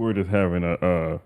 we're just having a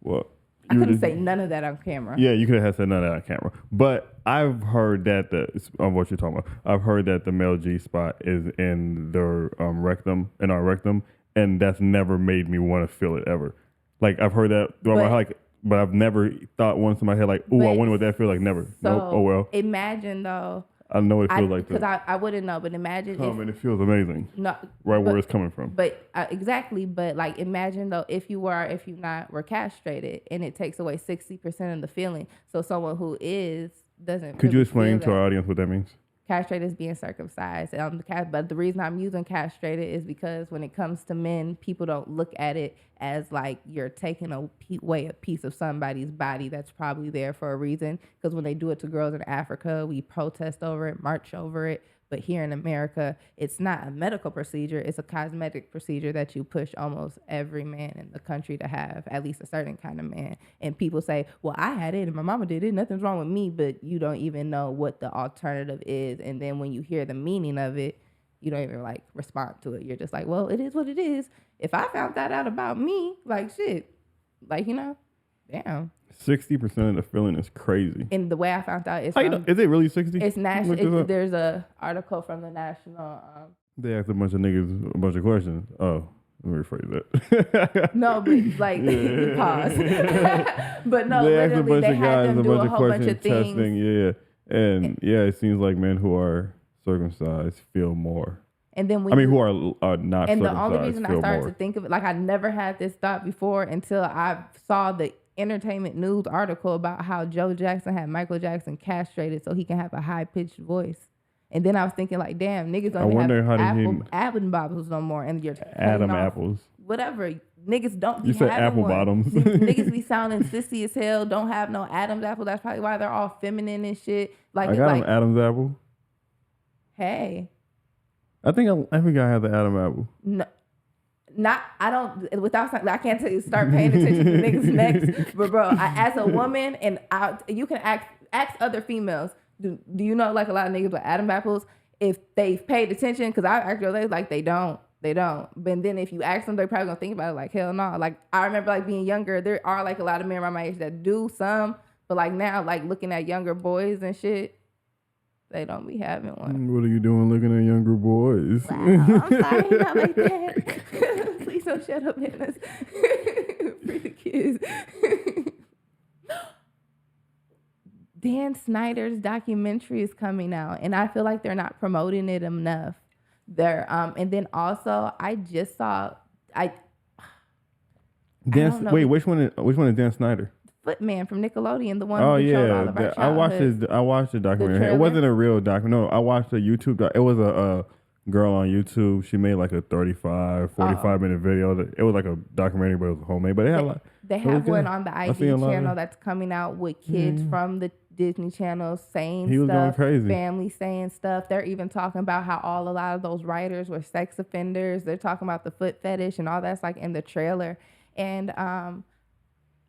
well. I couldn't say none of that on camera. Yeah, you could have said none of that on camera. But I've heard that on what you're talking about. I've heard that the male G spot is in their rectum, in our rectum, and that's never made me want to feel it ever. Like I've heard that throughout my life, but I've never thought once in my head like, "Ooh, I wonder what that feels like." Never. So nope. Oh well. Imagine though. I know it feels like that. Because I wouldn't know, but imagine and it feels amazing. No, where it's coming from. But exactly, but like imagine though if you were castrated and it takes away 60% of the feeling. So someone who doesn't. Could you explain to our audience what that means? Castrated is being circumcised. But the reason I'm using castrated is because when it comes to men, people don't look at it as like you're taking away a piece of somebody's body that's probably there for a reason. Because when they do it to girls in Africa, we protest over it, march over it. But here in America, it's not a medical procedure. It's a cosmetic procedure that you push almost every man in the country to have, at least a certain kind of man. And people say, well, I had it and my mama did it. Nothing's wrong with me. But you don't even know what the alternative is. And then when you hear the meaning of it, you don't even like respond to it. You're just like, well, it is what it is. If I found that out about me, like shit, like, damn. 60% of the feeling is crazy. And the way I found out is is it really 60? It's national. There's a article from the National. They asked a bunch of niggas a bunch of questions. Oh, let me rephrase that. No, but like pause. But no, they asked a bunch of guys them a do bunch a of whole questions, bunch of things. testing. Yeah, and it seems like men who are circumcised feel more. And then who are not. And circumcised the only reason I started more. to think of it, like I never had this thought before until I saw the Entertainment News article about how Joe Jackson had Michael Jackson castrated so he can have a high-pitched voice. And then I was thinking like, damn, niggas don't have Adam bobbles no more. And you're Adam apples. Whatever. Niggas don't be You said apple one. bottoms. Niggas be sounding sissy as hell, don't have no Adam's apple. That's probably why they're all feminine and shit. Like, I got an Adam's apple. Hey. I think every guy has an Adam apple. No. I can't tell you start paying attention to niggas next. But bro, as a woman, and you can ask other females, do you know like a lot of niggas with Adam apples, if they've paid attention, because I ask girls, like they don't. But then if you ask them, they're probably gonna think about it like, hell no. Like I remember like being younger, there are like a lot of men around my age that do some, but like now, like looking at younger boys and shit, they don't be having one. What are you doing looking at younger boys? Wow, I'm sorry, not like that. Please don't shut up, man. Free the kids. Dan Snyder's documentary is coming out, and I feel like they're not promoting it enough. And then also I just saw which one is Dan Snyder? Footman from Nickelodeon, the one who showed all of our childhood. I watched the documentary. It wasn't a real documentary. No, I watched a YouTube it was a girl on YouTube. She made like a 45 minute video. It was like a documentary, but it was homemade. But they have one on the ID channel that's coming out with kids from the Disney Channel saying he was stuff, going crazy. Family saying stuff. They're even talking about how a lot of those writers were sex offenders. They're talking about the foot fetish and all that's like in the trailer. And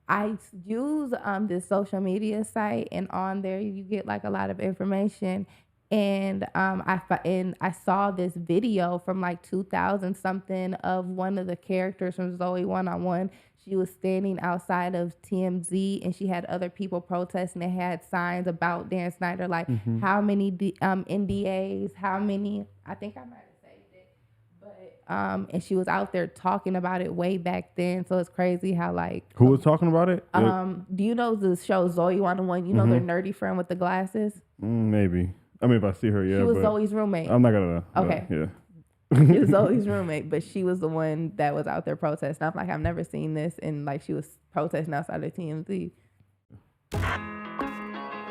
I use this social media site, and on there you get like a lot of information. And I saw this video from like 2000 something of one of the characters from Zoe 1-on-1. She was standing outside of TMZ, and she had other people protesting. They had signs about Dan Snyder, like how many NDAs, how many. I think I might have saved it, but and she was out there talking about it way back then. So it's crazy how like who was talking about it? Do you know the show Zoe 1-on-1? You know their nerdy friend with the glasses. Maybe. I mean, if I see her, yeah. She was Zoe's roommate. I'm not gonna. Okay. Yeah. She was Zoe's roommate, but she was the one that was out there protesting. I'm like, I've never seen this, and like she was protesting outside of TMZ.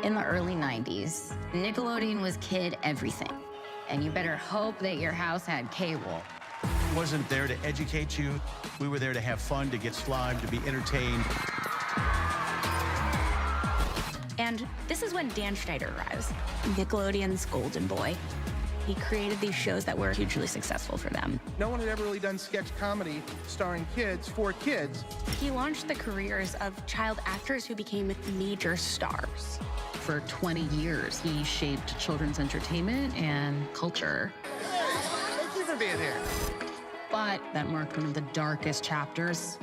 In the early 90s, Nickelodeon was kid everything, and you better hope that your house had cable. Wasn't there to educate you. We were there to have fun, to get slimed, to be entertained. And this is when Dan Schneider arrives, Nickelodeon's golden boy. He created these shows that were hugely successful for them. No one had ever really done sketch comedy starring kids for kids. He launched the careers of child actors who became major stars. For 20 years, he shaped children's entertainment and culture. Hey, thank you for being here. But that marked one of the darkest chapters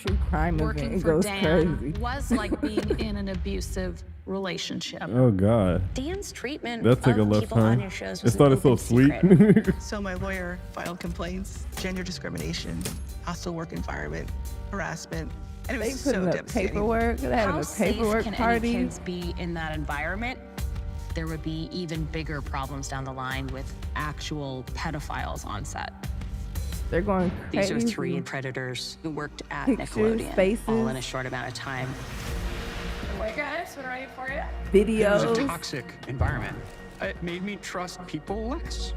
true crime event. Working It for goes Dan crazy. was like being in an abusive relationship. Oh God, Dan's treatment that took a of left people on turn. your shows It was an started so open sweet. secret. So my lawyer filed complaints, gender discrimination, hostile work environment, harassment, and it They was put so in the devastating. paperwork. They having How a safe paperwork can party. any kids be in that environment? There would be even bigger problems down the line with actual pedophiles on set. They're going These crazy. are 3 predators who worked at Pictures, Nickelodeon, faces. all in a short amount of time. Boy, guys, we're ready for you. It was a Videos. toxic environment. It made me trust people less.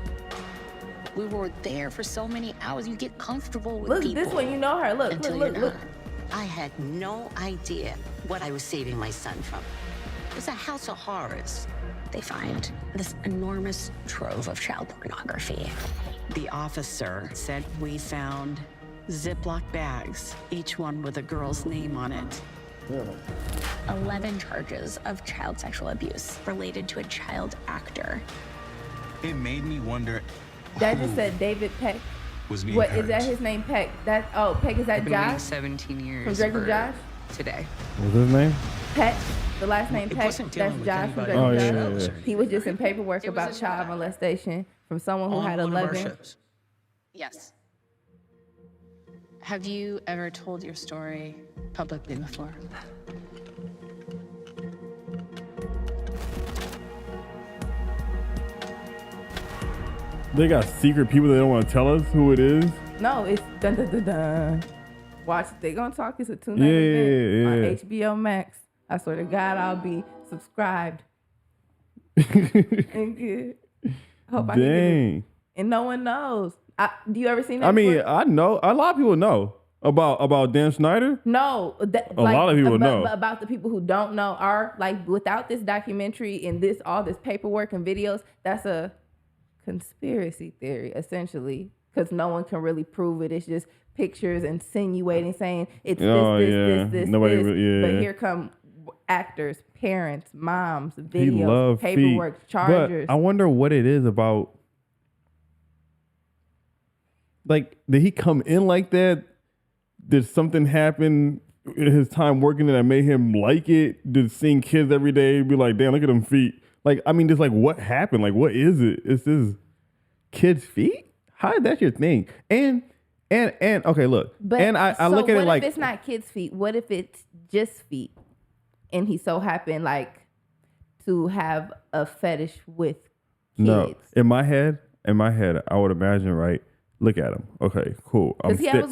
We were there for so many hours. You get comfortable with Look, people. this one, you know her. Look, until look, you're look. not. I had no idea what I was saving my son from. It was a house of horrors. They find this enormous trove of child pornography. The officer said we found Ziploc bags, each one with a girl's name on it. 11 charges of child sexual abuse related to a child actor. It made me wonder. That just who said David Peck. was being What hurt. is that? His name Peck. That Peck, is that I've been waiting Josh 17 years from Drake and for Josh? today. What's his name? Peck. The last name It Peck. wasn't dealing That's with Josh from anybody Drake Oh, and yeah, Josh. yeah, else yeah. or He was just in paperwork It was about a child child. molestation from someone who on had one of our 11. shows. Yes. Have you ever told your story publicly before? They got secret people that don't want to tell us who it is. No, it's dun dun dun dun. Watch, they gonna talk. It's a 2-night Yeah, event yeah. on HBO Max. I swear to God, I'll be subscribed. And good. Hope I can get it. Dang. And no one knows. Do you ever seen that? I mean, before? I know a lot of people know about Dan Schneider. No, A lot of people know. But about the people who don't know are like, without this documentary and all this paperwork and videos, that's a conspiracy theory essentially, because no one can really prove it. It's just pictures insinuating, saying it's Oh, this, yeah. this. Nobody this. really- yeah. But here come actors, parents, moms, He videos, loved paperwork, feet. chargers. But I wonder what it is about. Like, did he come in like that? Did something happen in his time working that made him like it? Did seeing kids every day be like, damn, look at them feet? Like, I mean, just like, what happened? Like, what is it? It's this kids' feet? How is that your thing? And okay, look. But and I look at what it like, if it's not kids' feet? What if it's just feet? And he so happened like to have a fetish with kids. no. In my head, I would imagine, right? Look at him. Okay, cool. Because he was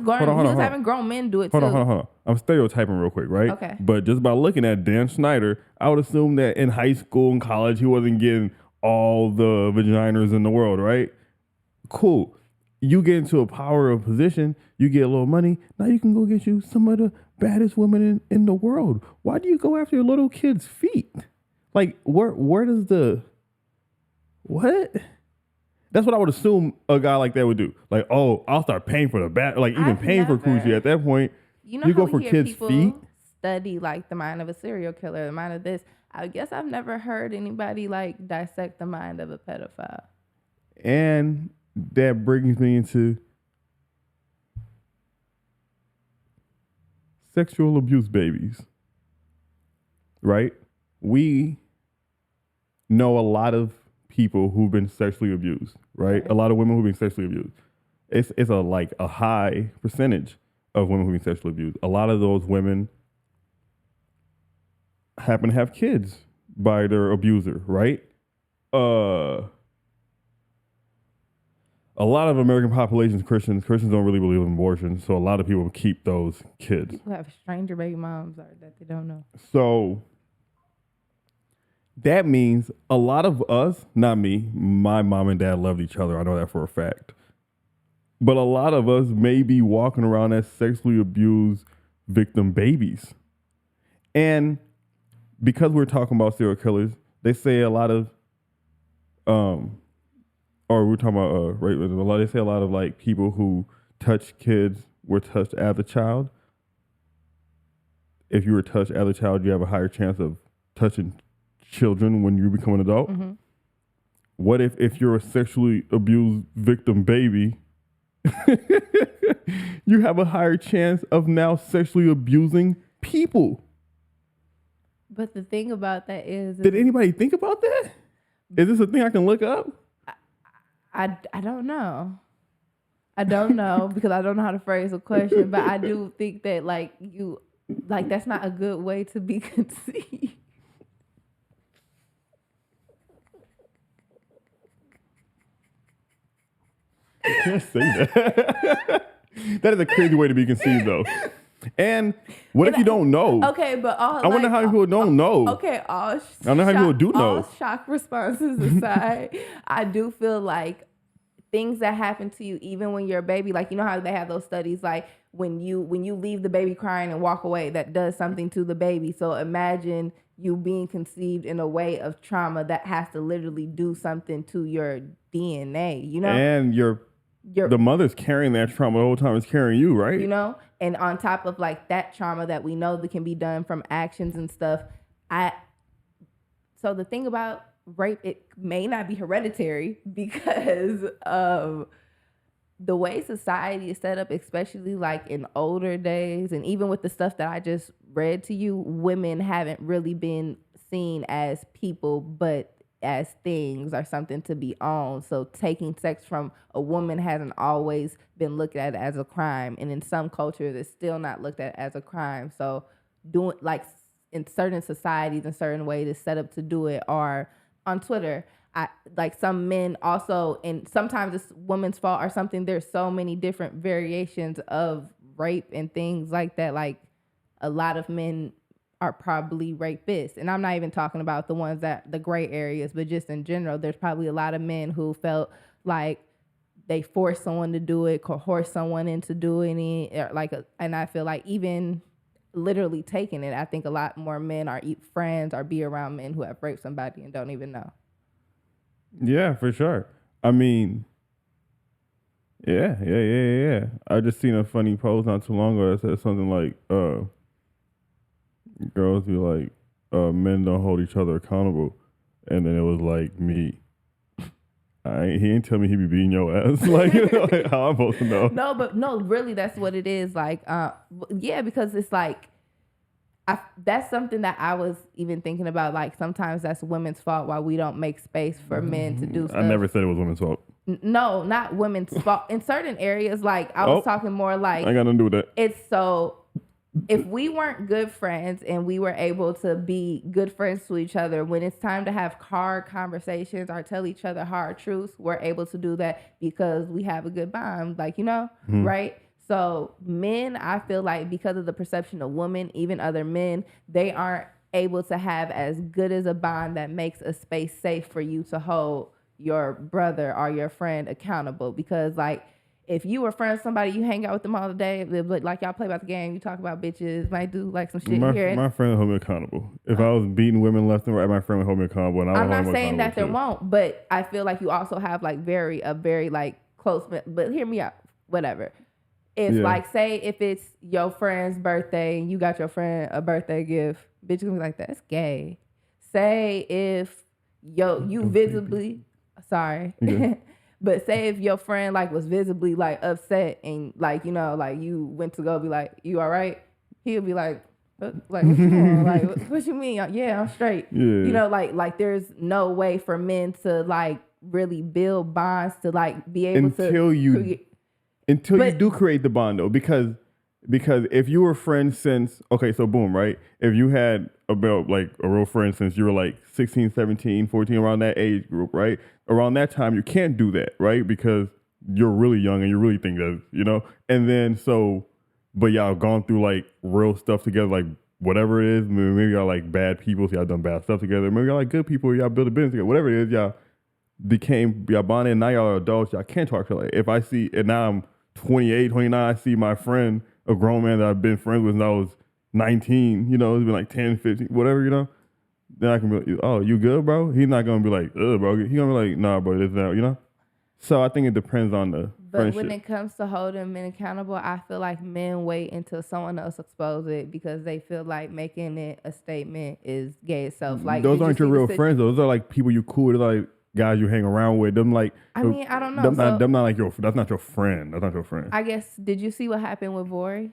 having grown men do it too. Hold on. I'm stereotyping real quick, right? Okay. But just by looking at Dan Schneider, I would assume that in high school and college, he wasn't getting all the vaginas in the world, right? Cool. You get into a power of position, you get a little money, now you can go get you some of the baddest women in the world. Why do you go after your little kid's feet? Like, where does the... What? That's what I would assume a guy like that would do. Like, oh, I'll start paying for the back, like even I've paying for never- coochie at that point. You know You how go we for hear kids' people feet? study like the mind of a serial killer, the mind of this. I guess I've never heard anybody like dissect the mind of a pedophile. And that brings me into sexual abuse babies, right? We know a lot of people who've been sexually abused, right? A lot of women who've been sexually abused. It's a high percentage of women who've been sexually abused. A lot of those women happen to have kids by their abuser, right? A lot of American population is Christians. Christians don't really believe in abortion, so a lot of people keep those kids. People have stranger baby moms that they don't know. So that means a lot of us, not me, my mom and dad loved each other. I know that for a fact. But a lot of us may be walking around as sexually abused victim babies. And because we're talking about serial killers, they say a lot of, or we're talking about rape. They say a lot of like people who touch kids were touched as a child. If you were touched as a child, you have a higher chance of touching children when you become an adult. Mm-hmm. What if you're a sexually abused victim baby you have a higher chance of now sexually abusing people. But the thing about that is... Did anybody think about that? Is this a thing I can look up? I don't know. I don't know because I don't know how to phrase a question, but I do think that that's not a good way to be conceived. You can't say that. That is a crazy way to be conceived, though. And what if you don't know? Okay, but I wonder how people don't know. Okay, I don't know how people do know. All shock responses aside, I do feel like things that happen to you, even when you're a baby, like you know how they have those studies, like when you leave the baby crying and walk away, that does something to the baby. So imagine you being conceived in a way of trauma that has to literally do something to your DNA, you know? And the mother's carrying that trauma the whole time it's carrying you, right? You know? And on top of like that trauma that we know that can be done from actions and stuff, so the thing about rape, it may not be hereditary because of the way society is set up, especially like in older days, and even with the stuff that I just read to you, women haven't really been seen as people, but as things or something to be owned. So taking sex from a woman hasn't always been looked at as a crime, and in some cultures it's still not looked at as a crime. So doing like in certain societies, in certain ways it's set up to do it. Or on Twitter, like some men also, and sometimes it's woman's fault or something. There's so many different variations of rape and things like that. Like a lot of men are probably rapists. And I'm not even talking about the ones that the gray areas, but just in general, there's probably a lot of men who felt like they forced someone to do it, coerced someone into doing it, and I feel like even literally taking it, I think a lot more men are friends or be around men who have raped somebody and don't even know. Yeah, for sure. I mean, yeah. I just seen a funny post not too long ago that said something like, girls be like, men don't hold each other accountable. And then it was like me. He ain't tell me he be beating your ass. Like, like how I'm supposed to know? No, really, that's what it is. Like, yeah, because it's like, that's something that I was even thinking about. Like, sometimes that's women's fault why we don't make space for men to do stuff. I never said it was women's fault. No, not women's fault. In certain areas, like, I was talking more like... I got nothing to do with that. It's so... If we weren't good friends and we were able to be good friends to each other, when it's time to have hard conversations or tell each other hard truths, we're able to do that because we have a good bond, like, you know, right? So men, I feel like because of the perception of women, even other men, they aren't able to have as good as a bond that makes a space safe for you to hold your brother or your friend accountable. Because like, if you were friends with somebody, you hang out with them all the day, like y'all play about the game, you talk about bitches, might do like some shit here. My friend would hold me accountable. If I was beating women left and right, my friend would hold me accountable. And I'm not saying that there won't, but I feel like you also have like a very like close, but hear me out, whatever. If like, say if it's your friend's birthday and you got your friend a birthday gift, bitch gonna be like, that's gay. Say if you visibly, sorry. Yeah. But say if your friend like was visibly like upset and like, you know, like you went to go be like, you all right? He'll be like what you doing? Like, what you mean? Yeah, I'm straight. Yeah. You know, like there's no way for men to like really build bonds to like be able until you do create the bond though, because if you were friends since, okay, so boom, right? If you had about like a real friend since you were like 16, 17, 14, around that age group, right? Around that time, you can't do that, right? Because you're really young and you really think that, you know? And then but y'all gone through like real stuff together, like whatever it is. Maybe y'all like bad people, so y'all done bad stuff together. Maybe y'all like good people, y'all build a business together. Whatever it is, y'all bonded, and now y'all are adults, y'all can't talk to like, if I see, and now I'm 28, 29, I see my friend, a grown man that I've been friends with since I was 19, you know, it's been like 10, 15, whatever, you know, then I can be like, oh, you good, bro? He's not going to be like, ugh, bro. He's going to be like, nah, bro, this, that, you know? So I think it depends on the friendship. But when it comes to holding men accountable, I feel like men wait until someone else exposes it because they feel like making it a statement is gay itself. Like, those aren't your real friends, though. Those are like people you cool with, like, guys you hang around with. Them like, I mean, I don't know. Them not like that's not your friend. That's not your friend. I guess, did you see what happened with Vori?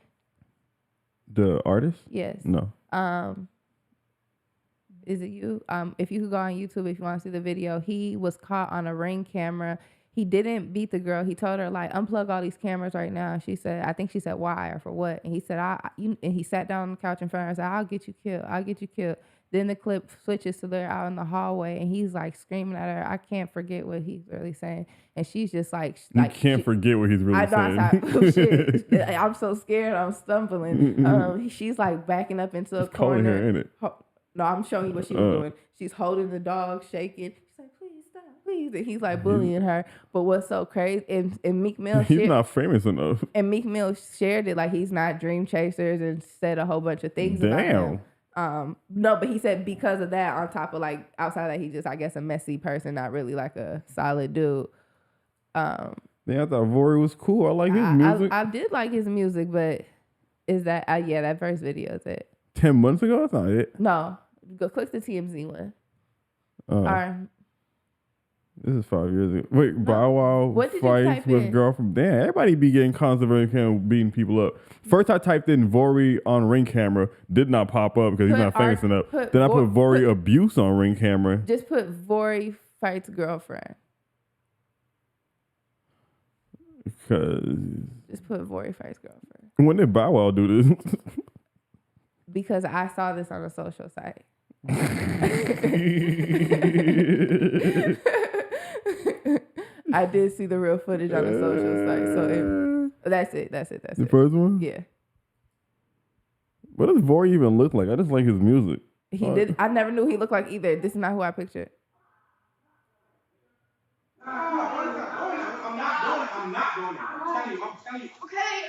The artist? Yes. No. Is it you? If you could go on YouTube if you want to see the video, he was caught on a Ring camera. He didn't beat the girl. He told her, like, unplug all these cameras right now. She said, I think she said, why or for what? And he said, and he sat down on the couch in front of her and said, I'll get you killed. I'll get you killed. Then the clip switches to they're out in the hallway and he's like screaming at her. I can't forget what he's really saying. And she's just like, you can't forget what he's really saying. Oh, shit. I'm so scared. I'm stumbling. She's like backing up into a corner. Her, ain't it? No, I'm showing you what she was doing. She's holding the dog, shaking. She's like, please stop, please. And he's like bullying her. But what's so crazy, and Meek Mill he's not famous enough. And Meek Mill shared it like he's not Dream Chasers and said a whole bunch of things about him. No, but he said because of that, on top of like outside of that, he's just, I guess, a messy person, not really like a solid dude. Yeah, I thought Vori was cool. I like his music. I did like his music, but is that that first video is it? 10 months ago? That's not it. No. Go click the TMZ one. This is 5 years ago. Wait, Bow Wow fights with girl from... Damn, everybody be getting controversial and beating people up. First I typed in Vori on Ring camera. Did not pop up because he's not famous enough. Then I put Vori abuse on Ring camera. Just put Vori fights girlfriend. Because... Just put Vori fights girlfriend. When did Bow Wow do this? Because I saw this on a social site. I did see the real footage on a social site. So that's it. The first one? Yeah. What does Vori even look like? I just like his music. He did. I never knew he looked like either. This is not who I pictured. I'm not doing it. I'm telling you. Okay.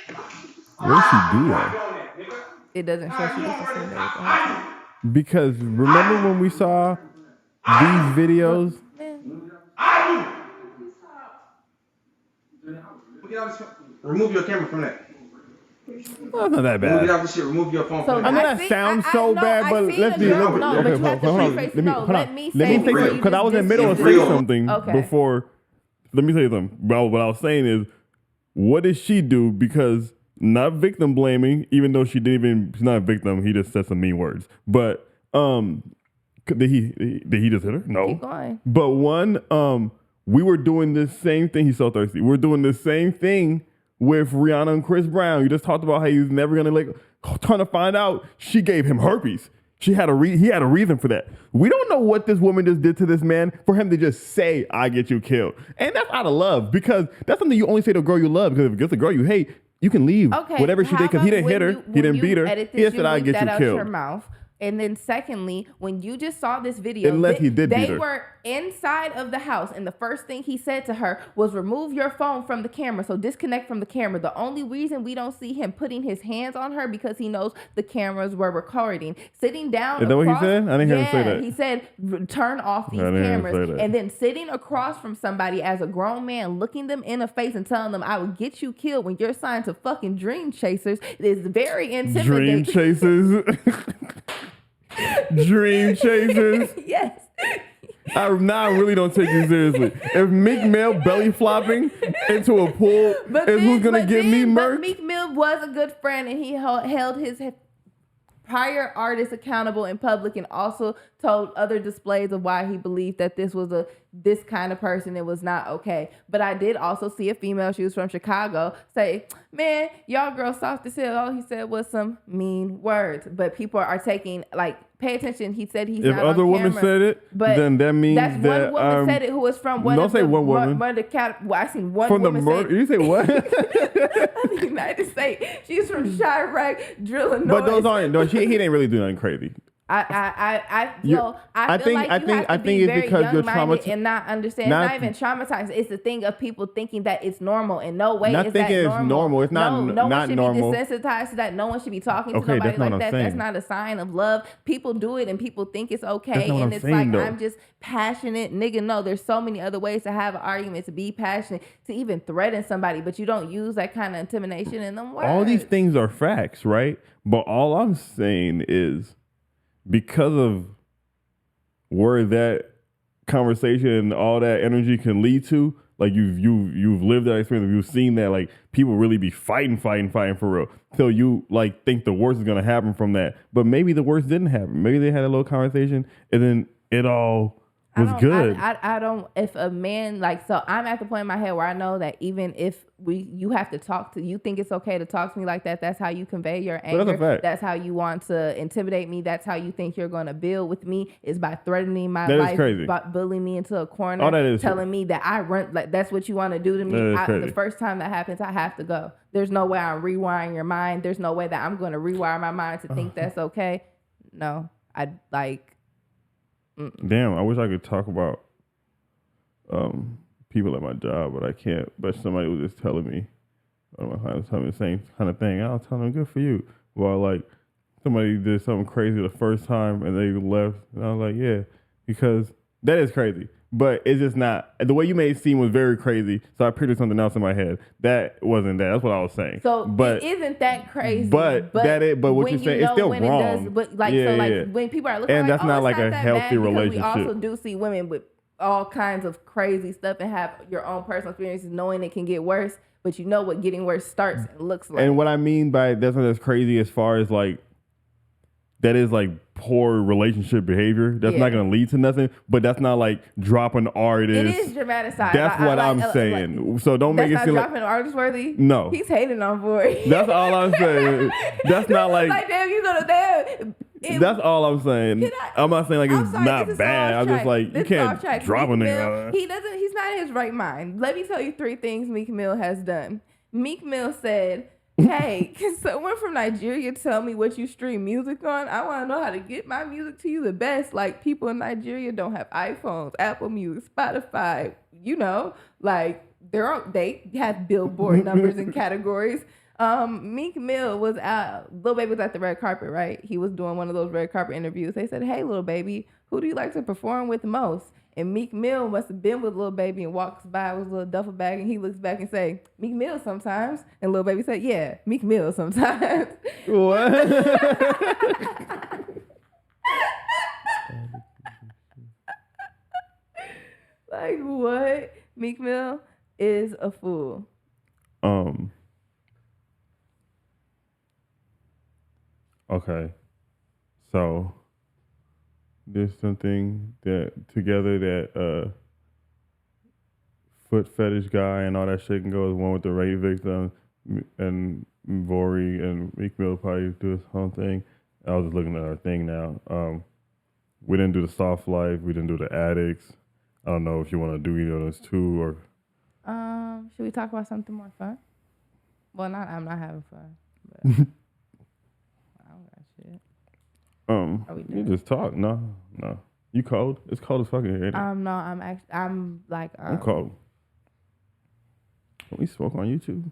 Where does she do that? It doesn't show she doesn't send everything. Because remember when we saw these videos? Remove your camera from that. Well, that's not that bad. Get out this shit. Remove your phone. I know that sounds so bad, but let's be. Let me say because I was in the middle of saying something before. Let me say something. Well, what I was saying is, what did she do? Because not victim blaming, even though she's not a victim. He just said some mean words. But did he just hit her? No. Keep going. But we were doing this same thing. He's so thirsty. We're doing the same thing with Rihanna and Chris Brown. You just talked about how he was never gonna trying to find out she gave him herpes. He had a reason for that. We don't know what this woman just did to this man for him to just say, I get you killed. And that's out of love, because that's something you only say to a girl you love, because if it's a girl you hate, you can leave whatever she did, because he didn't hit her, he didn't beat her. He just said, I get you killed. Your mouth. And then secondly, when you just saw this video, unless he did beat her. They were inside of the house, and the first thing he said to her was, remove your phone from the camera, so disconnect from the camera. The only reason we don't see him putting his hands on her because he knows the cameras were recording. Sitting down Is that what he said? I didn't hear him say that. He said, turn off these cameras. And then sitting across from somebody as a grown man, looking them in the face and telling them, I will get you killed when you're signed to fucking Dream Chasers is very intimidating. Dream Chasers? Dream Chasers? Yes. I really don't take you seriously. If Meek Mill belly flopping into a pool who's going to get me murked? But Meek Mill was a good friend, and he held his prior artists accountable in public, and also told other displays of why he believed that this was this kind of person. It was not okay. But I did also see a female, she was from Chicago, say, man, y'all girls soft as hell. All he said was some mean words. But people are taking, pay attention. He said he's not on camera. If other women said it, then that means that one woman said it who was from one don't of say the one woman. I seen one from woman the you say what? the United States. She's from Chirac, drilling But those aren't. No, he didn't really do nothing crazy. I feel like you have to be very young-minded and not understand. It's not even traumatized. It's the thing of people thinking that it's normal. In no way is that normal. It's normal. It's not normal. No one should be desensitized to that. No one should be talking to nobody like that. That's not a sign of love. People do it and people think it's okay. And it's like, I'm just passionate. Nigga, no, there's so many other ways to have an argument, to be passionate, to even threaten somebody, but you don't use that kind of intimidation in them words. All these things are facts, right? But all I'm saying is, because of where that conversation and all that energy can lead to. Like you've lived that experience. You've seen that like people really be fighting for real. So you like think the worst is gonna happen from that, but maybe the worst didn't happen. Maybe they had a little conversation and then it all was good. I don't. If a man like, so I'm at the point in my head where I know that even if you have to talk to, you think it's okay to talk to me like that. That's how you convey your anger. That's a fact. That's how you want to intimidate me. That's how you think you're going to build with me, is by threatening my That is life, crazy. by bullying me into a corner, All that is telling me that I run. Like that's what you want to do to me. The first time that happens, I have to go. There's no way I'm rewiring your mind. There's no way that I'm going to rewire my mind to think that's okay. No, I like. Damn, I wish I could talk about people at my job, but I can't. But somebody was just telling me, telling me the same kind of thing. I was telling them, good for you. Well, like somebody did something crazy the first time and they left, and I was like, yeah, because that is crazy. But it's just not, the way you made it seem was very crazy. So I pictured something else in my head. That wasn't that. That's what I was saying. So but it isn't that crazy. But what you're saying, it's still wrong. When people are looking, and like, that's not like a healthy relationship. We also do see women with all kinds of crazy stuff and have your own personal experiences, knowing it can get worse, but you know what getting worse starts and looks like. And what I mean by that's not as crazy as far as like, that is like poor relationship behavior. That's not going to lead to nothing, but that's not like dropping artists. It is dramatized. That's what I'm saying. So don't make it seem like dropping artist worthy. No. He's hating on Boy. That's all I'm saying. That's not like damn, you gonna damn. That's all I'm saying. I'm not saying like it's not bad. I'm just like, you can't drop a nigga. He's not in his right mind. Let me tell you 3 things Meek Mill has done. Meek Mill said, hey, can someone from Nigeria tell me what you stream music on? I want to know how to get my music to you the best. Like, people in Nigeria don't have iPhones, Apple Music, Spotify, like they have Billboard numbers and categories. Meek Mill was out. Lil Baby was at the red carpet, right? He was doing one of those red carpet interviews. They said, hey, Lil Baby, who do you like to perform with most? And Meek Mill must have been with Lil Baby and walks by with his little duffel bag, and he looks back and say, Meek Mill sometimes. And Lil Baby said, yeah, Meek Mill sometimes. What? Like, what? Meek Mill is a fool. Okay. So there's something that together that foot fetish guy and all that shit can go as one with the rape victim, and Vori and Meek Mill probably do his own thing. I was just looking at our thing now. We didn't do the soft life. We didn't do the addicts. I don't know if you want to do either of those two or. Should we talk about something more fun? Well, I'm not having fun. But I don't got shit. Are we you just talk. No. You cold? It's cold as fucking here. No, I'm cold. Can we smoke on YouTube?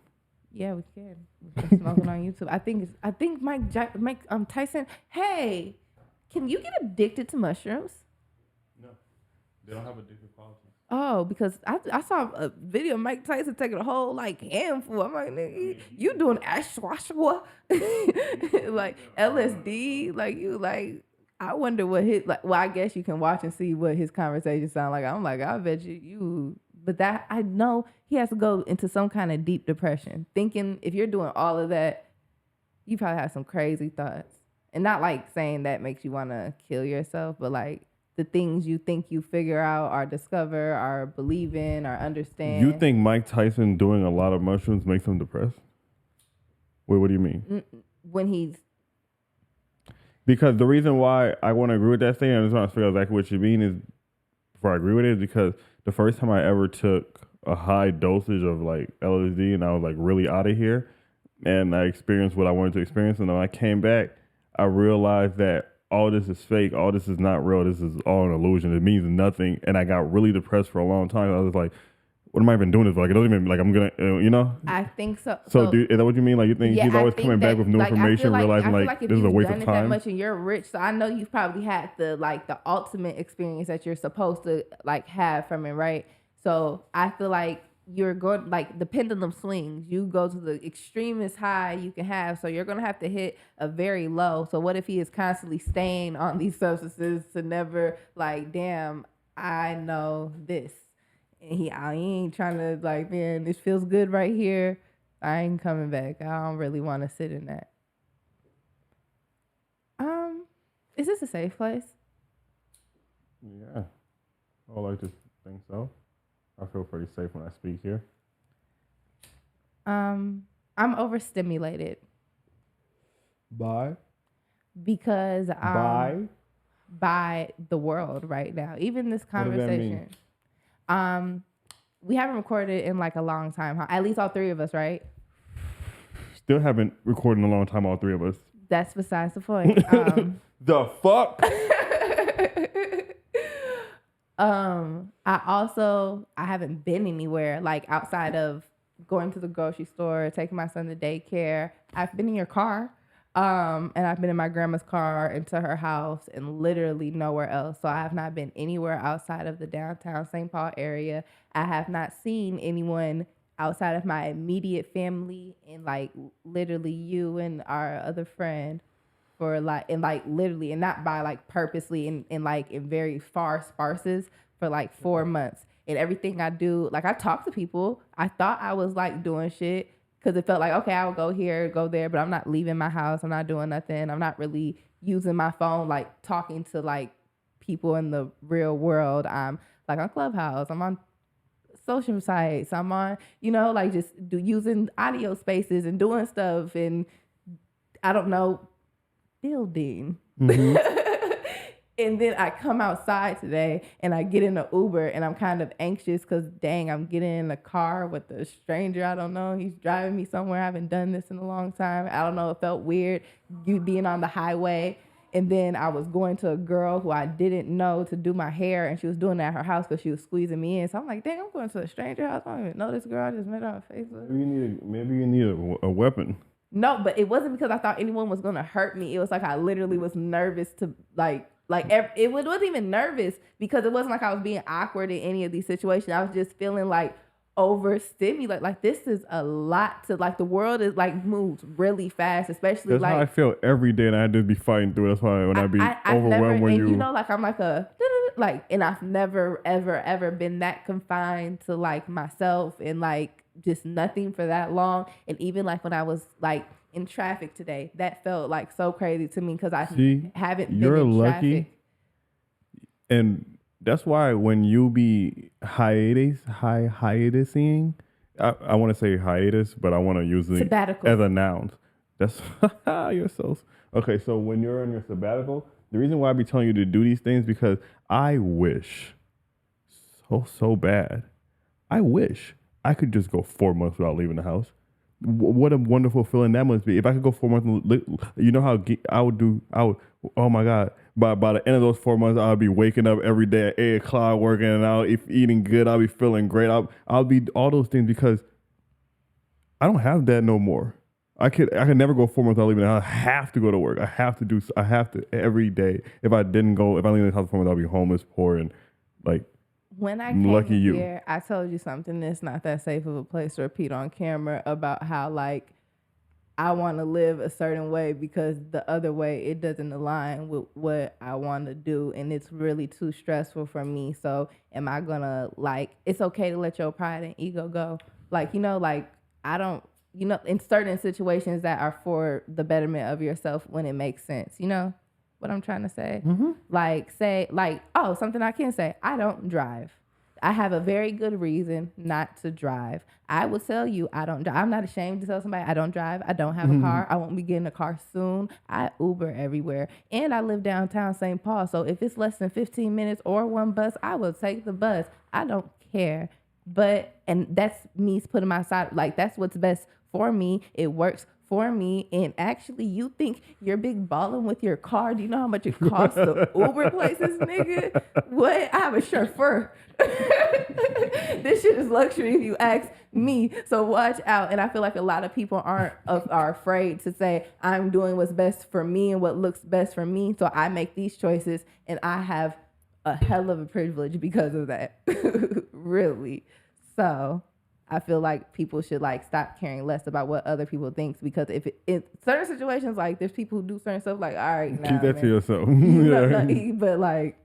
Yeah, we can. We can smoking on YouTube. I think Mike Tyson. Hey, can you get addicted to mushrooms? No, they don't have addictive qualities. Oh, because I saw a video of Mike Tyson taking a whole handful. I'm like, nigga, you doing ashwashwa, like LSD, I wonder what his Well, I guess you can watch and see what his conversations sound like. I'm like, I bet you. But that I know he has to go into some kind of deep depression. Thinking if you're doing all of that, you probably have some crazy thoughts, and not saying that makes you want to kill yourself, but the things you think you figure out or discover or believe in or understand. You think Mike Tyson doing a lot of mushrooms makes him depressed? Wait, what do you mean? When he's... Because the reason why I want to agree with that statement, I just want to figure out exactly what you mean is, before I agree with it, is because the first time I ever took a high dosage of LSD and I was really out of here and I experienced what I wanted to experience, and when I came back, I realized that all this is fake. All this is not real. This is all an illusion. It means nothing. And I got really depressed for a long time. I was like, what am I even doing this for? It doesn't even, I'm going to, I think so. So is that what you mean? You think he's always coming back with new information, realizing this is a waste of time? That much and you're rich. So I know you've probably had the ultimate experience that you're supposed to have from it, right? So I feel like you're going, the pendulum swings. You go to the extremest high you can have. So you're going to have to hit a very low. So what if he is constantly staying on these substances to never, damn, I know this. And I ain't trying to like, man, this feels good right here. I ain't coming back. I don't really want to sit in that. Is this a safe place? Yeah. I like to think so. I feel pretty safe when I speak here. I'm overstimulated. Bye. Because Bye. by the world right now. Even this What does that conversation. mean? We haven't recorded in like a long time. At least all three of us, right? Still haven't recorded in a long time, all three of us. That's besides the point. The fuck? I haven't been anywhere like outside of going to the grocery store, taking my son to daycare. I've been in your car. And I've been in my grandma's car and to her house and literally nowhere else. So I have not been anywhere outside of the downtown St. Paul area. I have not seen anyone outside of my immediate family and like literally you and our other friend for like, and like literally, and not by like purposely and like in very far sparses for like 4 months. And everything I do, like I talk to people. I thought I was like doing shit. Because it felt like, okay, I would go here, go there, but I'm not leaving my house. I'm not doing nothing. I'm not really using my phone, like talking to like people in the real world. I'm like on Clubhouse. I'm on social sites. I'm on, like just using audio spaces and doing stuff and I don't know, building. Mm-hmm. And then I come outside today and I get in an Uber and I'm kind of anxious because, dang, I'm getting in a car with a stranger I don't know. He's driving me somewhere. I haven't done this in a long time. I don't know. It felt weird, you being on the highway. And then I was going to a girl who I didn't know to do my hair, and she was doing it at her house because she was squeezing me in. So I'm like, dang, I'm going to a stranger house. I don't even know this girl. I just met her on Facebook. Maybe you need a weapon. No, but it wasn't because I thought anyone was going to hurt me. It was like I literally was nervous to it wasn't even nervous because it wasn't like I was being awkward in any of these situations. I was just feeling like overstimulated. Like this is a lot to like the world is like moves really fast, especially That's like how I feel every day, and I just be fighting through it. That's why when I be overwhelmed when you like I'm like and I've never ever been that confined to like myself and like just nothing for that long. And even like when I was like in traffic today, that felt like so crazy to me because haven't been in lucky, traffic. And that's why when you be hiatusing, I want to say hiatus, but I want to use it as a noun. That's you're so okay. So when you're on your sabbatical, the reason why I be telling you to do these things because I wish so bad. I wish I could just go 4 months without leaving the house. What a wonderful feeling that must be. If I could go 4 months, you know how I would, oh my God. By the end of those 4 months, I'll be waking up every day at 8 o'clock, working out, eating good. I'll be feeling great. I'll be all those things because I don't have that no more. I could never go 4 months without leaving the house. I have to go to work. I have to every day. If I leave the house for 4 months, I'll be homeless, poor, and like, when I came here, I told you something that's not that safe of a place to repeat on camera about how like I want to live a certain way because the other way it doesn't align with what I want to do, and it's really too stressful for me. So am I gonna like? It's okay to let your pride and ego go. Like like I don't in certain situations that are for the betterment of yourself when it makes sense. You know what I'm trying to say? Mm-hmm. Something I can say. I don't drive. I have a very good reason not to drive. I will tell you I don't drive. I'm not ashamed to tell somebody I don't drive. I don't have a car. I won't be getting a car soon. I Uber everywhere. And I live downtown St. Paul. So if it's less than 15 minutes or one bus, I will take the bus. I don't care. And that's me putting my side, like that's what's best for me. It works for me. And actually, you think you're big balling with your car? Do you know how much it costs to Uber places, nigga? What? I have a chauffeur. This shit is luxury if you ask me. So watch out. And I feel like a lot of people are afraid to say, I'm doing what's best for me and what looks best for me. So I make these choices and I have a hell of a privilege because of that. Really. So I feel like people should like stop caring less about what other people think, because if in certain situations, like there's people who do certain stuff, like all right, keep that to yourself. But like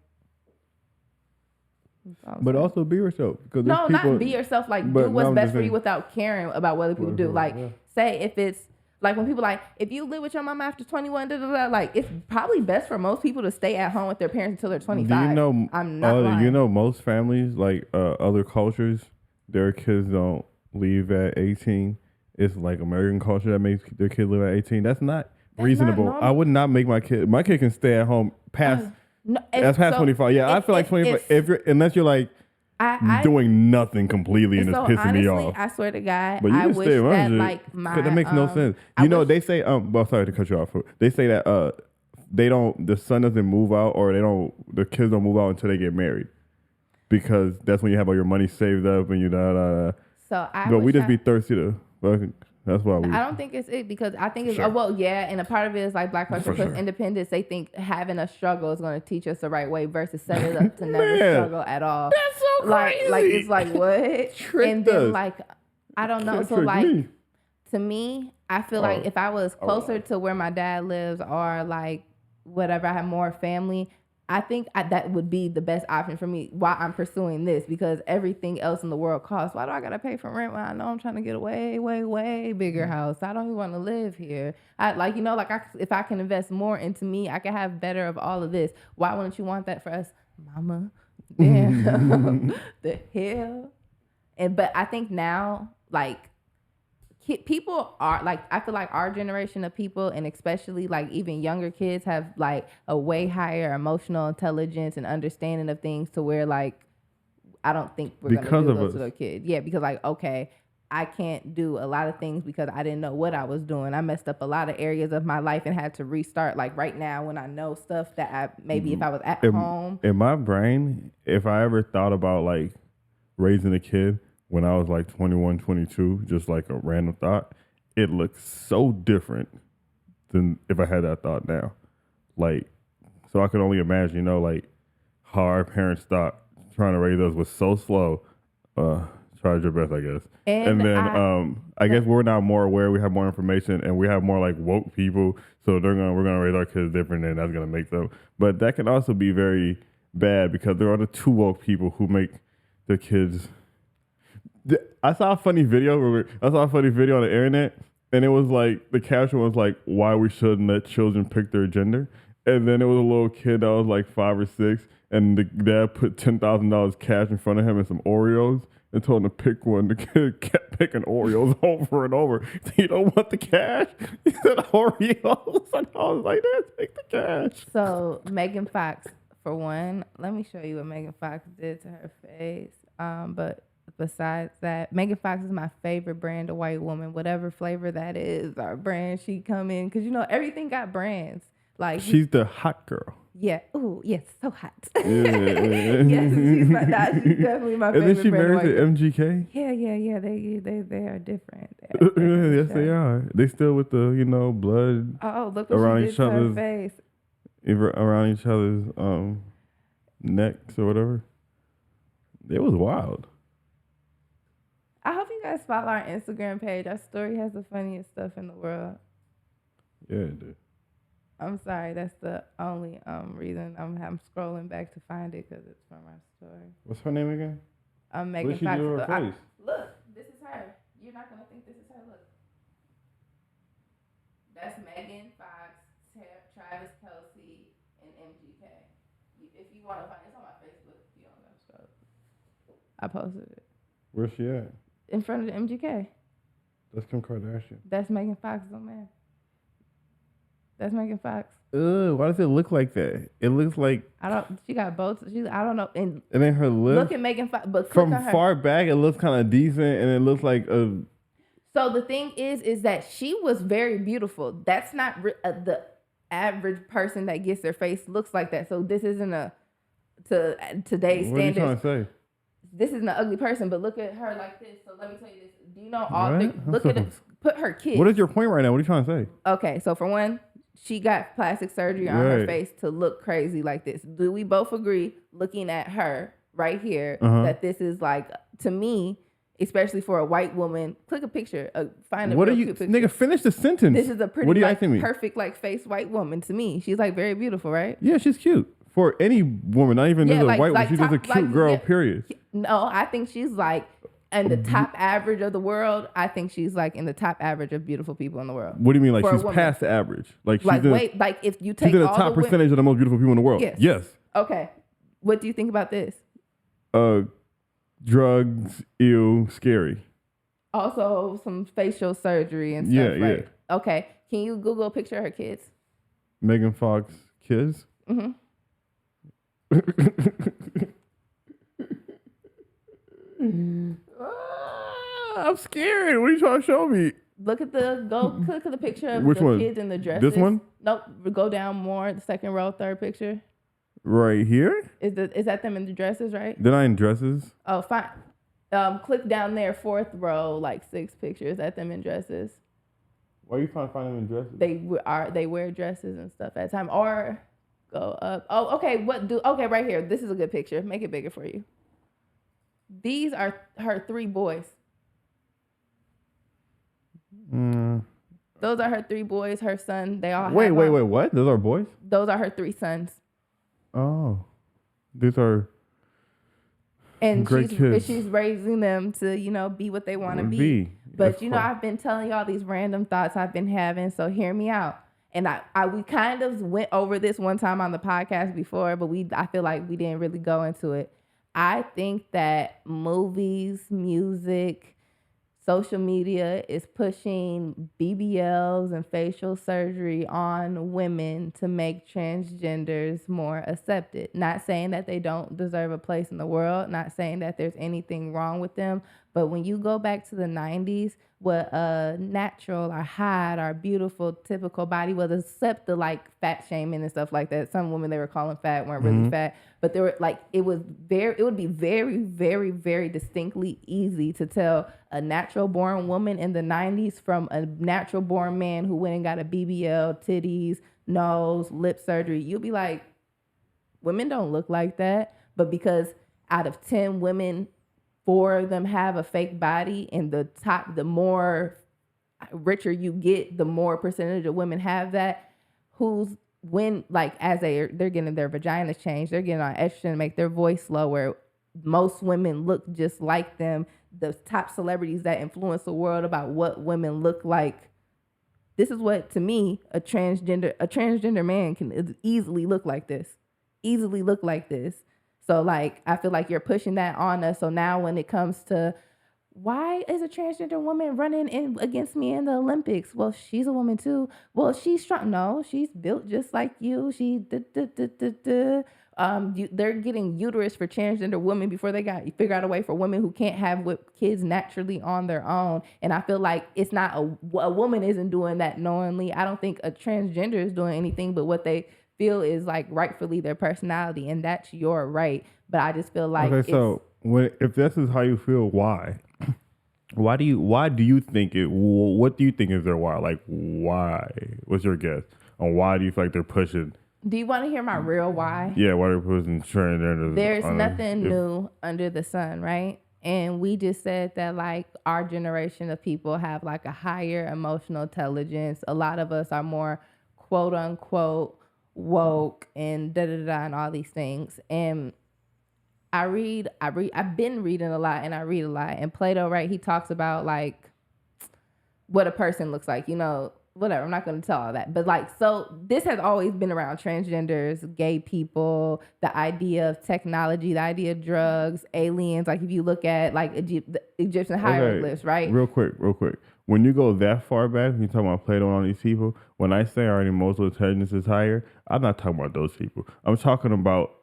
But also be yourself. No, not be yourself. Like, do what's best for you without caring about what other people do. Like, say if it's like when people like, if you live with your mom after 21, like it's probably best for most people to stay at home with their parents until they're 25. Do you know? I'm not lying. You know, most families, like other cultures, their kids don't leave at 18. It's like American culture that makes their kids live at 18. That's not reasonable. I would not make my kid. My kid can stay at home past. That's past 25. Yeah, I feel like 25. Unless you're like doing nothing completely and it's pissing me off. I swear to God, but you I can wish stay that like my that makes no sense. You know, they say well, sorry to cut you off. They say that the son doesn't move out or the kids don't move out until they get married because that's when you have all your money saved up and you but we just be thirsty to. That's why I don't think it's it because I think it's and a part of it is like Black culture plus independence. They think having a struggle is going to teach us the right way versus set it up to never struggle at all. That's so crazy. Like it's like what? And then like I don't know. So like me. To me, I feel like if I was closer to where my dad lives or like whatever, I have more family. I think that would be the best option for me while I'm pursuing this because everything else in the world costs. Why do I got to pay for rent when I know I'm trying to get a way, way, way bigger house? I don't even want to live here. If I can invest more into me, I can have better of all of this. Why wouldn't you want that for us, mama? Damn. The hell? But I think now, like, people are like, I feel like our generation of people and especially like even younger kids have like a way higher emotional intelligence and understanding of things to where like I don't think we're going to do those to their kids. Yeah, because like, okay, I can't do a lot of things because I didn't know what I was doing. I messed up a lot of areas of my life and had to restart. Like right now when I know stuff that if I was at home. In my brain, if I ever thought about like raising a kid, when I was like 21, 22, just like a random thought, it looks so different than if I had that thought now. Like, so I could only imagine, like how our parents thought trying to raise us was so slow. Try your best, I guess. And then I guess we're now more aware, we have more information, and we have more like woke people. So we're gonna raise our kids different, and that's gonna make them. But that can also be very bad because there are the too woke people who make the kids. I saw a funny video on the internet, and it was like the caption was like, "Why we shouldn't let children pick their gender." And then it was a little kid that was like 5 or 6, and the dad put $10,000 cash in front of him and some Oreos and told him to pick one. The kid kept picking Oreos over and over. So you don't want the cash? He said Oreos, and I was like, "Dad, take the cash." So Megan Fox, for one, let me show you what Megan Fox did to her face. But besides that, Megan Fox is my favorite brand of white woman, whatever flavor that is, our brand she come in. Because, everything got brands. Like she's the hot girl. Yeah. Ooh, yes, so hot. Yeah. Yes, she's definitely my favorite. And then she married to MGK? Yeah. They are different. Yes, they are. They still with the, blood look what around each other's face. Around each other's necks or whatever. It was wild. I hope you guys follow our Instagram page. Our story has the funniest stuff in the world. Yeah, it did. I'm sorry. That's the only reason I'm scrolling back to find it because it's from our story. What's her name again? Megan Fox. Do her face? Look, this is her. You're not going to think this is her. Look. That's Megan Fox, Travis Kelce, and MGK. If you want to find it, it's on my Facebook. If you don't know, I posted it. Where's she at? In front of the MGK. That's Kim Kardashian. That's Megan Fox on there. That's Megan Fox. Why does it look like that? It looks like she got both. I don't know. And then her lips. Look at Megan Fox, but from far back, it looks kind of decent, and it looks like a. So the thing is that she was very beautiful. That's not the average person that gets their face looks like that. So this isn't today's standards. What are you trying to say? This isn't an ugly person, but look at her like this. So let me tell you this. Do you know all? Look at it. Put her kids. What is your point right now? What are you trying to say? Okay, so for one, she got plastic surgery on her face to look crazy like this. Do we both agree, looking at her right here, that this is like, to me, especially for a white woman, click a picture, find a cute picture. Nigga, finish the sentence. This is a pretty, perfect, face white woman to me. She's like very beautiful, right? Yeah, she's cute. For any woman, not even just a white woman. She's just a cute girl, period. No, I think she's like in the top average of the world. I think she's like in the top average of beautiful people in the world. What do you mean? Like she's past the average? Like she's if you take she's in the top percentage of the most beautiful people in the world. Yes. Okay. What do you think about this? Drugs, ew, scary. Also, some facial surgery and stuff, right? Yeah. Okay. Can you Google a picture of her kids? Megan Fox kids? Mm-hmm. I'm scared. What are you trying to show me? Click at the picture of Which the one? kids in the dresses. This one? Nope. Go down more. The second row, third picture. Right here? Is that them in the dresses, right? They're not in dresses. Oh, fine. Click down there, fourth row, like 6 pictures at them in dresses. Why are you trying to find them in dresses? They wear dresses and stuff at the time. Or go up. Oh, okay. Okay, right here. This is a good picture. Make it bigger for you. These are her 3 boys. Those are her 3 boys. Her son. They all. Wait. What? Those are boys? Those are her 3 sons. Oh, these are. And great kids. She's raising them to be what they want to be. But I've been telling y'all these random thoughts I've been having. So hear me out. And we kind of went over this one time on the podcast before, but I feel like we didn't really go into it. I think that movies, music, social media is pushing BBLs and facial surgery on women to make transgenders more accepted. Not saying that they don't deserve a place in the world, not saying that there's anything wrong with them, but when you go back to the 90s, what a natural or hot or beautiful typical body was, except the fat shaming and stuff like that. Some women they were calling fat weren't really fat, but they were it would be very, very, very distinctly easy to tell a natural born woman in the 90s from a natural born man who went and got a BBL, titties, nose, lip surgery. You'll be like, women don't look like that. But because out of 10 women, 4 of them have a fake body, and the more richer you get, the more percentage of women have that. They're getting their vaginas changed, they're getting on estrogen to make their voice lower. Most women look just like them. The top celebrities that influence the world about what women look like. This is what, to me, a transgender man can easily look like this. So I feel like you're pushing that on us. So now when it comes to why is a transgender woman running against me in the Olympics? Well, she's a woman too. Well, she's strong. No, she's built just like you. They're getting uterus for transgender women before they figure out a way for women who can't have kids naturally on their own. And I feel like it's not a woman isn't doing that knowingly. I don't think a transgender is doing anything but what they feel is rightfully their personality, and that's your right. But I just feel like if this is how you feel, why do you think it? What do you think is their why? Why? What's your guess on why do you feel like they're pushing? Do you want to hear my real why? Yeah, why they're pushing transgenders? There's nothing new under the sun, right? And we just said that our generation of people have a higher emotional intelligence. A lot of us are more quote unquote woke and and all these things. And I've been reading a lot, and I read a lot. And Plato, right, he talks about what a person looks like, whatever. I'm not going to tell all that. But so this has always been around transgenders, gay people, the idea of technology, the idea of drugs, aliens. If you look at the Egyptian hieroglyphs, right? Real quick. When you go that far back, when you talk about Plato and all these people, when I say our emotional intelligence is higher, I'm not talking about those people. I'm talking about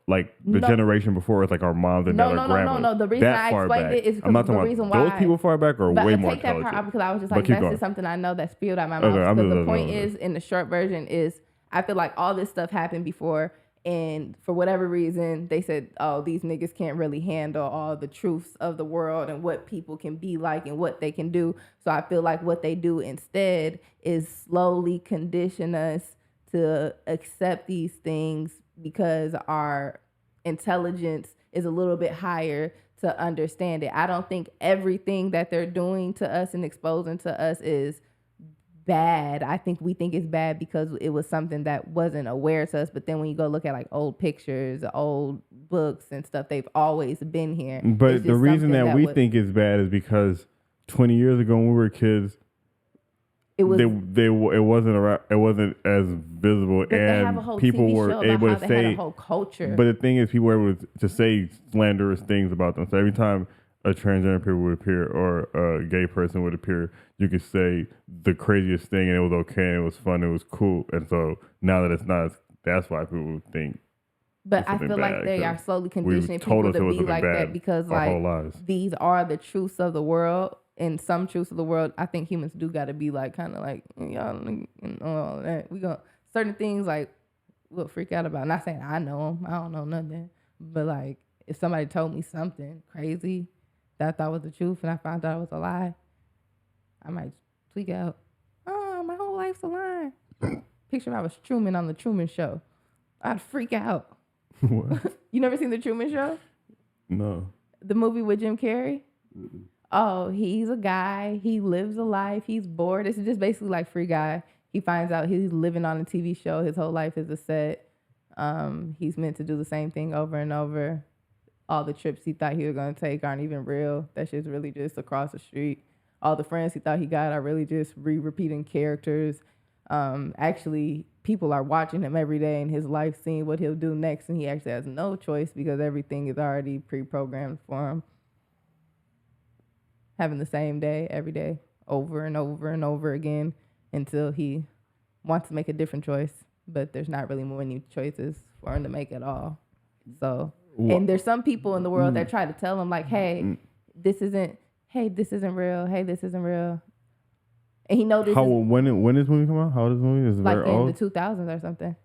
generation before, it's our moms and our grandmas. No. The reason I explained it is because I'm not the talking reason about why those people far back are way more intelligent. Take that part out because I was just that's going. Just something I know that spewed out my mouth. Because the point is, in the short version, is I feel like all this stuff happened before. And for whatever reason, they said, oh, these niggas can't really handle all the truths of the world and what people can be like and what they can do. So I feel like what they do instead is slowly condition us to accept these things because our intelligence is a little bit higher to understand it. I don't think everything that they're doing to us and exposing to us is bad. I think we think it's bad because it was something that wasn't aware to us. But then when you go look at like old pictures, old books and stuff, they've always been here. But the reason that we think it's bad is because 20 years ago when we were kids, it wasn't as visible, and people were able to say. Had a whole culture. But the thing is, people were able to say slanderous things about them. So every time a transgender person would appear or a gay person would appear, you could say the craziest thing, and it was okay, and it was fun, it was cool. And so now that it's not, that's why people think. But I feel like they are slowly conditioning people to be like that because like these are the truths of the world. And some truths of the world, I think humans do got to be like kind of like y'all and all that. We got certain things like we'll freak out about. Not saying I know them, I don't know nothing, but like if somebody told me something crazy that I thought was the truth and I found out it was a lie, I might freak out. Oh, my whole life's a lie. Picture if I was Truman on the Truman Show, I'd freak out. What? You never seen the Truman Show? No. The movie with Jim Carrey? Mm-mm. Oh, he's a guy. He lives a life. He's bored. It's just basically like Free Guy. He finds out he's living on a TV show. His whole life is a set. He's meant to do the same thing over and over. All the trips he thought he was going to take aren't even real. That shit's really just across the street. All the friends he thought he got are really just repeating characters. Actually, people are watching him every day in his life, seeing what he'll do next, and he actually has no choice because everything is already pre-programmed for him. Having the same day every day over and over and over again until he wants to make a different choice, but there's not really many choices for him to make at all. So, and there's some people in the world that try to tell him like, hey, this isn't real. Hey, this isn't real. And he knows this. When this movie come out? How old is this movie? Is it like very in old? the 2000s or something.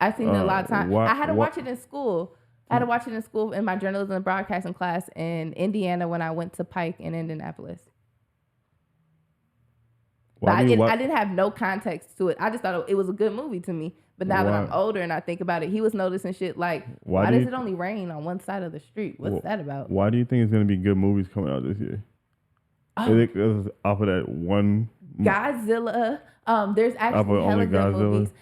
I've seen it a lot of times. I had to watch it in school. I had to watch it in school in my journalism and broadcasting class in Indiana when I went to Pike in Indianapolis. But I didn't have no context to it. I just thought it was a good movie to me. But now that I'm older and I think about it, he was noticing shit like, why does it only rain on one side of the street? What's that about? Why do you think it's going to be good movies coming out this year? Oh. Is it off of that one? Godzilla. There's actually hella good movies.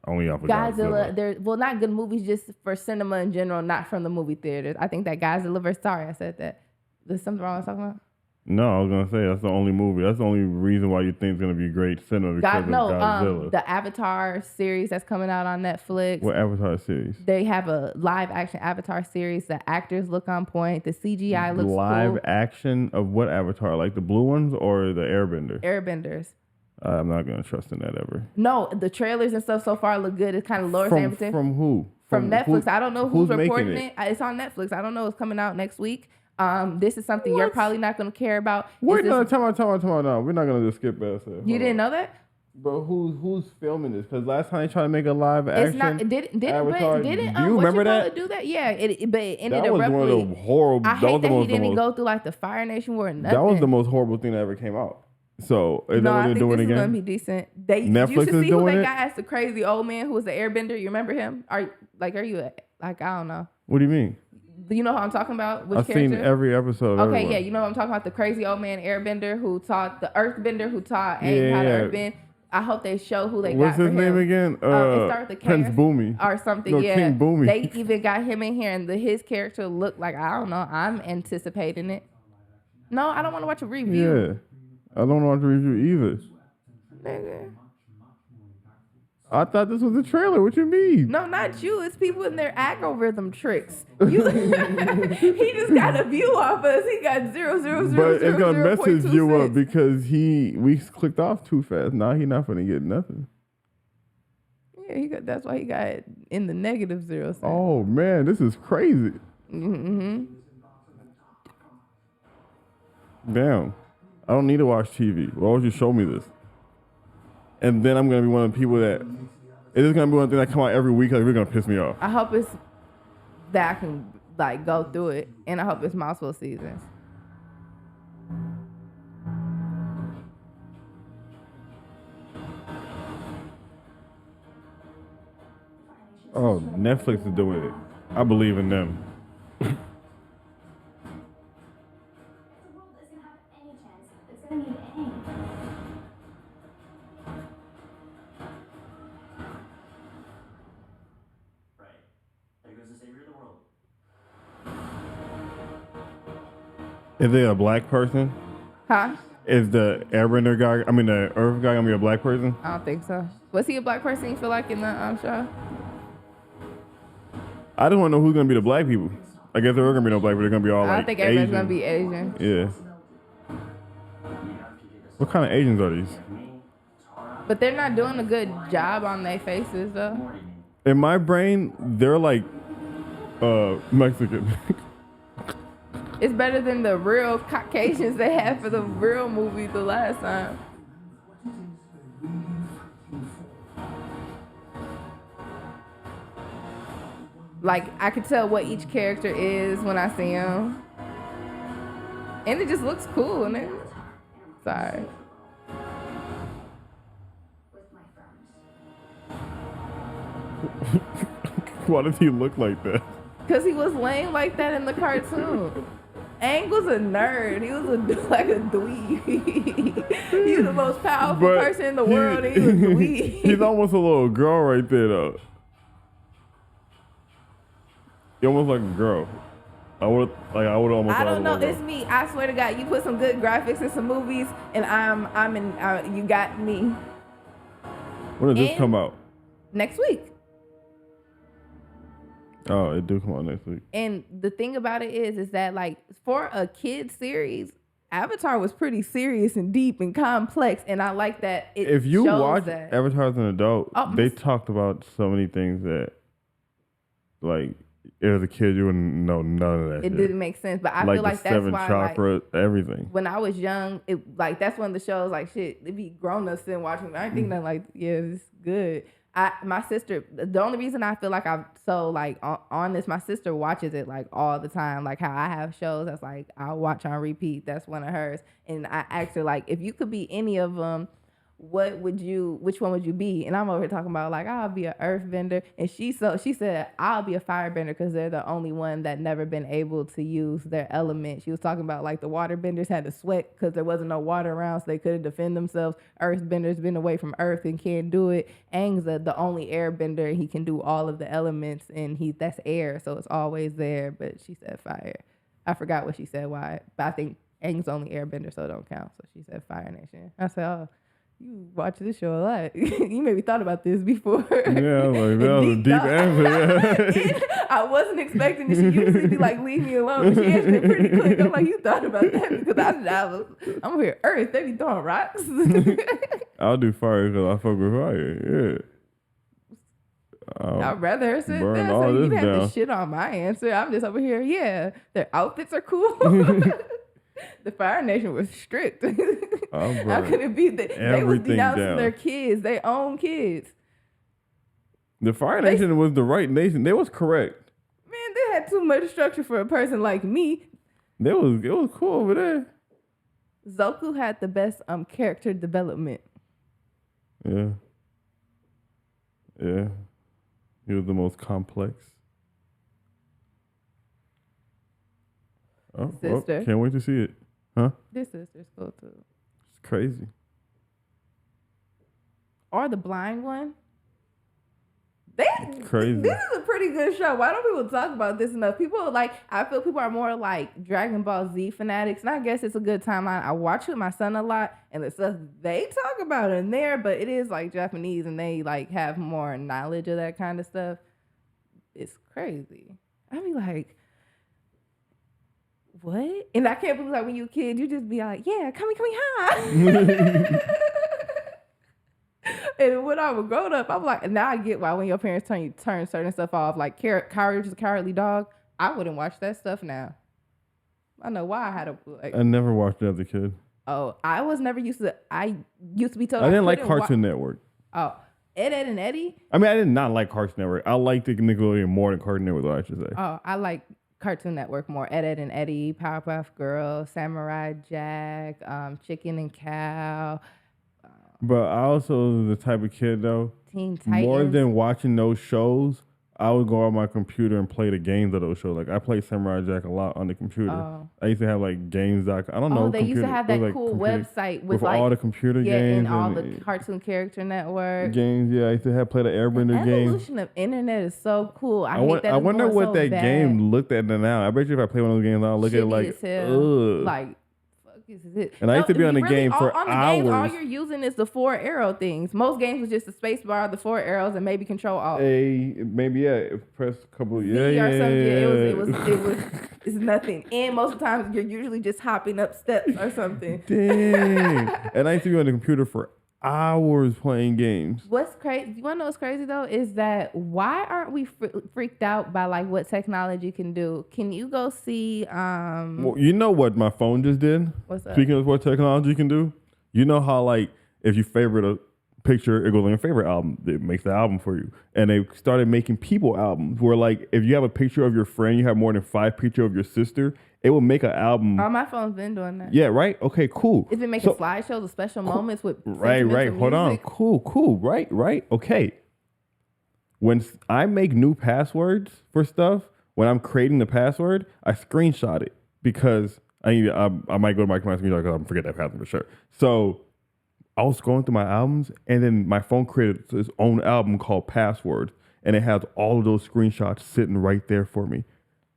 Only off of Godzilla. There's not good movies just for cinema in general, not from the movie theaters. I think that Godzilla versus, sorry, I said that. There's something wrong with talking about? No, I was gonna say that's the only movie. That's the only reason why you think it's gonna be great cinema because of Godzilla. The Avatar series that's coming out on Netflix. What Avatar series? They have a live action Avatar series. The actors look on point. The CGI looks live cool. action of what Avatar? Like the blue ones or the Airbender? Airbenders. I'm not gonna trust in that ever. No, the trailers and stuff so far look good. It's kind of Lord Hamilton. From who? From Netflix. I don't know who's reporting it. It's on Netflix. I don't know. It's coming out next week. This is something you're probably not going to care about. Wait, no, tell me. No, we're not going to just skip past that. You didn't know that? But who's filming this? Because last time they tried to make a live action Avatar. Do you remember that? Do that? Yeah, but it ended that was abruptly. One of the horrible. I hate that he didn't go through like the Fire Nation War or nothing. That was the most horrible thing that ever came out. So is that what they're doing again? No, I think this is gonna be decent. Netflix you should is see doing who they it? got as the crazy old man who was the Airbender. You remember him? Are you I don't know. What do you mean? Do you know how I'm talking about? Which I've character? seen every episode. Okay, yeah, you know what I'm talking about? The crazy old man Airbender who taught the Earthbender who taught Aang how to Earthbend. I hope they show who they What's got. What's his name again? It starts with Prince Boomy or something. No, yeah, King Boomy. They even got him in here, and his character looked like I don't know. I'm anticipating it. No, I don't want to watch a review. Yeah, I don't want to review either. Nigga. I thought this was a trailer. What you mean? No, not you. It's people in their algorithm tricks. He just got a view off us. He got 0.000. But it's gonna mess his view up because we clicked off too fast. Now he not gonna get nothing. Yeah, that's why he got in the negative 0 cents. Oh man, this is crazy. Mm-hmm. Damn, I don't need to watch TV. Why would you show me this? And then I'm gonna be one of the people that it is gonna be one of the things that come out every week. Like, we're gonna piss me off. I hope it's that I can like go through it, and I hope it's multiple seasons. Oh, Netflix is doing it. I believe in them. Is it a black person? Huh? Is the airbender guy, the earth guy gonna be a black person? I don't think so. Was he a black person you feel like in the show? I just want to know who's gonna be the black people. I guess there are gonna be no black people. They're gonna be all I like think everybody's Asian. gonna be Asian. Yeah. What kind of Asians are these? But they're not doing a good job on their faces though. In my brain, they're like Mexican. It's better than the real Caucasians they had for the real movie the last time. Like, I could tell what each character is when I see them. And it just looks cool, and it... Sorry. Why does he look like that? Because he was lame like that in the cartoon. Aang was a nerd. He was like a dweeb. He was the most powerful person in the world, and he was a dweeb. He's almost a little girl right there, though. He almost like a girl. I would almost. I don't know. It's me. I swear to God, you put some good graphics in some movies, and I'm in. You got me. When does this come out? Next week. Oh, it do come out next week. And the thing about it is that like for a kid series, Avatar was pretty serious and deep and complex, and I like that. If you watch Avatar as an adult, Oh, they talked about so many things that, like, as a kid you wouldn't know none of that. It didn't make sense, but I feel like that's seven why chakra, everything. When I was young, that's one of the shows like shit. It'd be grown ups sitting watching. I didn't think that like it's good. My sister, the only reason I feel like I'm so like on this, my sister watches it like all the time. Like how I have shows that's like I'll watch on repeat. That's one of hers. And I asked her like, if you could be any of them, which one would you be? And I'm over here talking about like, I'll be an earthbender. And she said, I'll be a firebender because they're the only one that never been able to use their element. She was talking about like the waterbenders had to sweat because there wasn't no water around, so they couldn't defend themselves. Earthbenders been away from earth and can't do it. Aang's the only airbender. He can do all of the elements, and that's air, so it's always there. But she said fire. I forgot what she said, why. But I think Aang's only airbender, so it don't count. So she said Fire Nation. I said, oh, you watch this show a lot. You maybe thought about this before. Yeah, like that was a deep answer. Yeah. I wasn't expecting it. She usually be like, leave me alone. But she answered it pretty quick. I'm like, you thought about that because I'm here Earth. They be throwing rocks. I'll do fire because I fuck with fire. Yeah. I'd rather her sit burn there. all So you this have down. to shit on my answer. I'm just over here. Yeah, their outfits are cool. The Fire Nation was strict. How could it be that they was denouncing down. their kids, their own kids? The Fire Nation was the right nation. They was correct. Man, they had too much structure for a person like me. It was cool over there. Zoku had the best character development. Yeah. Yeah. He was the most complex. Oh, Sister. Can't wait to see it. Huh? This sister's cool too. It's crazy. Or the blind one. Crazy. This is a pretty good show. Why don't people talk about this enough? I feel people are more like Dragon Ball Z fanatics, and I guess it's a good timeline. I watch with my son a lot, and the stuff they talk about in there, but it is like Japanese, and they like have more knowledge of that kind of stuff. It's crazy. I be like, what? And I can't believe like when you a kid, you just be like, yeah, come high. And when I was grown up, I'm like, now I get why when your parents turn certain stuff off, like Courage is a Cowardly Dog. I wouldn't watch that stuff now. I know why I had a like. I never watched it as a kid. Oh, I was never used to. I used to be told I didn't like Cartoon Network. Oh, Ed and Eddie. I mean, I did not like Cartoon Network. I liked the Nickelodeon more than Cartoon Network, I should say. Oh, I like Cartoon Network more. Ed and Eddie, Powerpuff Girls, Samurai Jack, Chicken and Cow. But I also was the type of kid, though, Teen Titans. more than watching those shows, I would go on my computer and play the games of those shows. Like I play Samurai Jack a lot on the computer. I used to have like games. I don't know. They used to have that cool website with like all the computer games and all the Cartoon Character Network games. Yeah, I used to play the Airbender game. The evolution of internet is so cool. I wonder what that game looked at now. I bet you if I play one of those games, I'll look at it like, ugh. Like. Is it? And I used to be on the game for hours. All you're using is the 4 arrow things. Most games was just the space bar, the 4 arrows, and maybe control alt. Press a couple. It was it's nothing. And most of the time you're usually just hopping up steps or something. Dang. And I used to be on the computer for hours playing games. What's crazy? You want to know what's crazy though? Is that why aren't we freaked out by like what technology can do? Can you go see? Well, you know what my phone just did? What's that? Speaking of what technology can do, you know how like if you favorite a picture, it goes on your favorite album. It makes the album for you. And they started making people albums where like if you have a picture of your friend, you have more than 5 pictures of your sister. It will make an album. Oh, my phone's been doing that. Yeah, right? Okay, cool. It's been making slideshows of special moments with right. Hold on. Cool. Right. Okay. When I make new passwords for stuff, when I'm creating the password, I screenshot it because I might go to my screenshot because I'm forget that password for sure. So I was scrolling through my albums, and then my phone created its own album called Password, and it has all of those screenshots sitting right there for me.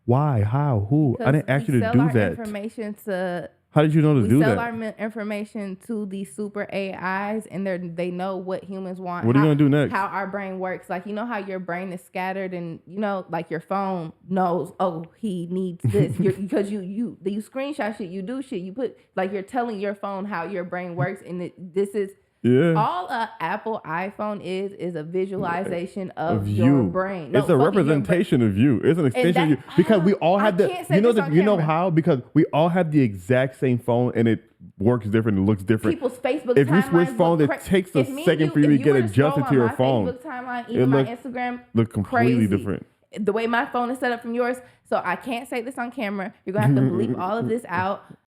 Why? How? Who? I didn't ask you to do that. How did you know to do that? We sell our information to these super AIs, and they know what humans want. What are you going to do next? How our brain works. Like, you know how your brain is scattered and, you know, like your phone knows, oh, he needs this. Because you screenshot shit, you do shit. You put, like, you're telling your phone how your brain works, and this is... Yeah. All a Apple iPhone is a visualization of your brain. No, it's a representation of you. It's an extension of you. Because we all have you know how? Because we all have the exact same phone and it works different, it looks different. People's Facebook if you switch phones, it takes a second for you to get adjusted to your phone. Facebook timeline, even my Instagram, look completely different. The way my phone is set up from yours, so I can't say this on camera. You're gonna have to bleep all of this out.